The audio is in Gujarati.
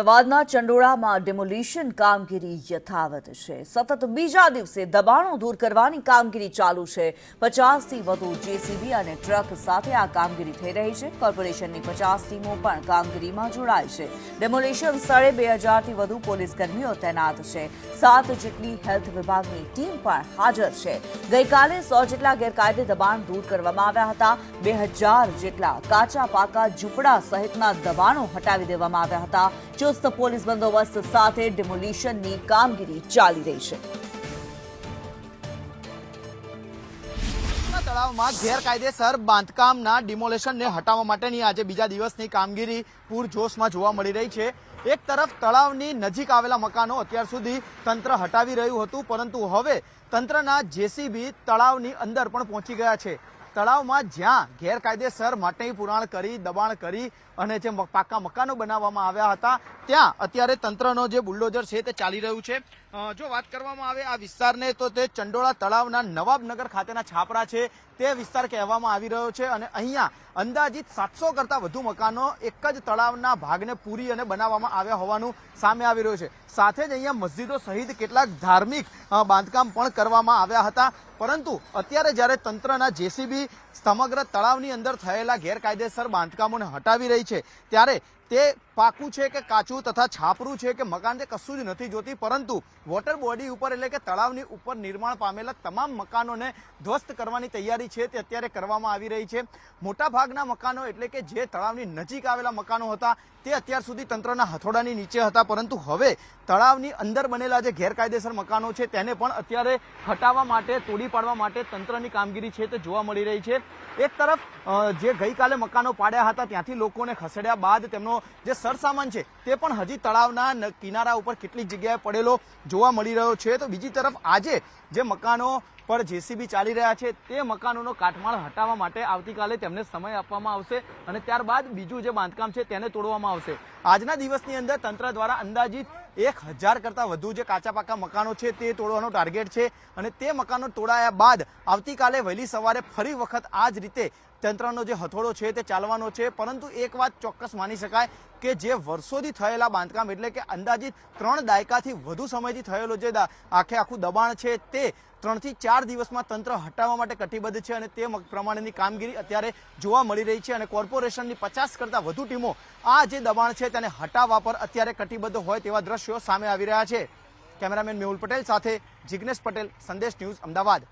અમદાવાદના ચંડોળામાં ડેમોલિશન કામગીરી યથાવત છે। સતત બીજા દિવસે દબાણો દૂર કરવાની કામગીરી ચાલુ છે। 50થી વધુ જેસીબી અને ટ્રક સાથે આ કામગીરી થઈ રહી છે। કોર્પોરેશનની 50 ટીમો પણ કામગીરીમાં જોડાઈ છે। ડેમોલિશન સ્થળે 2000થી વધુ પોલીસ કર્મીઓ તૈનાત છે। 7 જેટલી હેલ્થ વિભાગની ટીમ પણ હાજર છે। ગઈકાલે 100 જેટલા ગેરકાયદે દબાણ દૂર કરવામાં આવ્યા હતા। 2000 જેટલા કાચા પાકા ઝૂંપડા સહિતના દબાણો હટાવી દેવામાં આવ્યા હતા। ચુસ્ત પોલીસ બંદોબસ્ત સાથે ડેમોલિશનની કામગીરી ચાલી રહી છે। તળાવમાં ગેરકાયદેસર બાંધકામના ડિમોલેશનને હટાવવા માટેની આજે બીજા દિવસની કામગીરી પૂરજોશમાં જોવા મળી રહી છે। એક તરફ તળાવની નજીક આવેલા મકાનો અત્યાર સુધી તંત્ર હટાવી રહ્યું હતું, પરંતુ હવે તંત્રના જેસીબી તળાવની અંદર પણ પહોંચી ગયા છે। તળાવમાં જ્યાં ગેરકાયદેસર માટી પુરાણ કરી દબાણ કરી અને જે પાકા મકાનો બનાવવામાં આવ્યા હતા ત્યાં અત્યારે તંત્રનો જે બુલડોઝર છે તે ચાલી રહ્યું છે। જો વાત કરવામાં આવે આ વિસ્તારને તો તે ચંડોળા તળાવના નવાબનગર ખાતેના છાપરા છે તે વિસ્તાર કહેવામાં આવી રહ્યો છે અને અહીંયા અંદાજિત 700 કરતાં વધુ મકાનો એક જ તળાવના ભાગને પૂરી અને બનાવવામાં આવ્યા હોવાનું સામે આવી રહ્યું છે। સાથે જ અહીંયા મસ્જિદો સહિત કેટલાક ધાર્મિક બાંધકામ પણ કરવામાં આવ્યા હતા, પરંતુ અત્યારે જ્યારે તંત્રના જેસીબી સમગ્ર તળાવની અંદર થયેલા ગેરકાયદેસર બાંધકામોને હટાવી રહી છે ત્યારે તે પાકું છે કે કાચું તથા છાપરું છે કે મકાન તે કશું જ નથી જોતી, પરંતુ વોટર બોડી ઉપર એટલે કે તળાવની ઉપર નિર્માણ પામેલા તમામ મકાનોને ધ્વસ્ત કરવાની તૈયારી છે તે અત્યારે કરવામાં આવી રહી છે। મોટાભાગના મકાનો એટલે કે જે તળાવની નજીક આવેલા મકાનો હતા તે અત્યાર સુધી તંત્રના હથોડાની નીચે હતા, પરંતુ હવે તળાવની અંદર બનેલા જે ગેરકાયદેસર મકાનો છે તેને પણ અત્યારે હટાવવા માટે તોડી પાડવા માટે તંત્રની કામગીરી છે તે જોવા મળી રહી છે। એક તરફ જે ગઈકાલે મકાનો પાડ્યા હતા ત્યાંથી લોકોને ખસેડ્યા બાદ તેમનો જે સરસામાન છે તે પણ હજી તળાવના કિનારા ઉપર કેટલીક જગ્યાએ પડેલો જોવા મળી રહ્યો છે, તો બીજી તરફ આજે જે મકાનો પર જેસીબી ચાલી રહ્યા છે તે મકાનોનો કાટમાળ હટાવવા માટે આવતીકાલે તેમને સમય આપવામાં આવશે અને ત્યારબાદ બીજું જે બાંધકામ છે તેને તોડવામાં આવશે। આજના દિવસની અંદર તંત્ર દ્વારા અંદાજિત 1000 કરતાં વધુ જે કાચા પાકા મકાનો છે તે તોડવાનો ટાર્ગેટ છે અને તે મકાનો તોડાયા બાદ આવતીકાલે વહેલી સવારે ફરી વખત આ જ રીતે તંત્રનો જે હથોડો છે તે ચાલવાનો છે। પરંતુ એક વાત ચોક્કસ માની શકાય કે જે વર્ષોથી થયેલા બાંધકામ એટલે કે અંદાજિત 3 દાયકાથી વધુ સમયથી થયેલો જે આખું દબાણ છે તે 3 થી 4 દિવસમાં તંત્ર હટાવવા માટે કટિબદ્ધ છે અને તે પ્રમાણેની કામગીરી અત્યારે જોવા મળી રહી છે અને કોર્પોરેશનની 50 કરતાં વધુ ટીમો આ જે દબાણ છે તેને હટાવવા પર અત્યારે કટિબદ્ધ હોય તેવા દ્રશ્યો સામે આવી રહ્યા છે। કેમેરામેન મેહુલ પટેલ સાથે જિગ્નેશ પટેલ, સંદેશ ન્યૂઝ, અમદાવાદ।